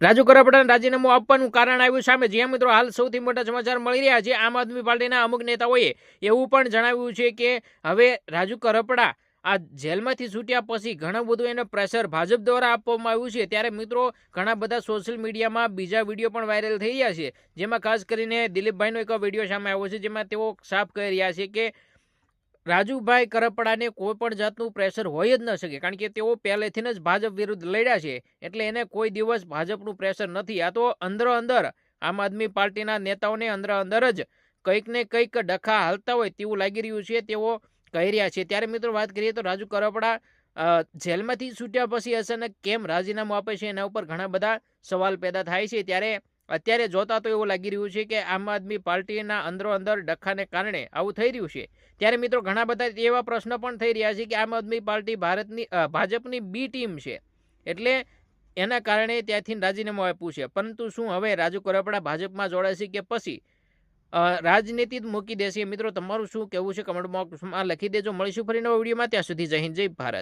રાજુ કરપડાને રાજીનામું આપવાનું કારણ આવ્યું સામે। જ્યાં મિત્રો હાલ સૌથી મોટા સમાચાર મળી રહ્યા છે, આમ આદમી પાર્ટીના અમુક નેતાઓએ એવું પણ જણાવ્યું છે કે હવે રાજુ કરપડા આ જેલમાંથી છૂટ્યા પછી ઘણું બધું એને પ્રેશર ભાજપ દ્વારા આપવામાં આવ્યું છે। ત્યારે મિત્રો ઘણા બધા સોશિયલ મીડિયામાં બીજા વિડીયો પણ વાયરલ થઈ રહ્યા છે, જેમાં ખાસ કરીને દિલીપભાઈનો એક વિડીયો સામે આવ્યો છે, જેમાં તેઓ સાફ કહી રહ્યા છે કે રાજુભાઈ કરપડાને કોઈ પણ જાતનું પ્રેશર હોય જ ન શકે, કારણ કે તેઓ પહેલેથી જ ભાજપ વિરુદ્ધ લડ્યા છે, એટલે એને કોઈ દિવસ ભાજપનું પ્રેશર નથી। આ તો અંદરો અંદર આમ આદમી પાર્ટીના નેતાઓને અંદર જ કંઈક ને કંઈક ડખા હાલતા હોય તેવું લાગી રહ્યું છે, તેઓ કહી રહ્યા છે। ત્યારે મિત્રો વાત કરીએ તો રાજુ કરપડા જેલમાંથી છૂટ્યા પછી અચાનક કેમ રાજીનામું આપે છે, એના ઉપર ઘણા બધા સવાલ પેદા થાય છે। ત્યારે અત્યારે જોતા તો એવું લાગી રહ્યું છે કે આમ આદમી પાર્ટીના અંદર ડખાને કારણે આવું થઈ રહ્યું છે। ત્યારે મિત્રો ઘણા બધા એવા પ્રશ્ન પણ થઈ રહ્યા છે કે આમ આદમી પાર્ટી ભાજપની બી ટીમ છે, એટલે એના કારણે ત્યાંથી રાજીનામું આપ્યું છે। પરંતુ શું હવે રાજુ કરપડા ભાજપમાં જોડાશે કે પછી રાજનીતિ જ મૂકી દેશે? મિત્રો તમારું શું કહેવું છે કમેન્ટ બોક્સમાં લખી દેજો। મળીશું ફરી નવા વિડીયોમાં, ત્યાં સુધી જય હિન્દ જય ભારત।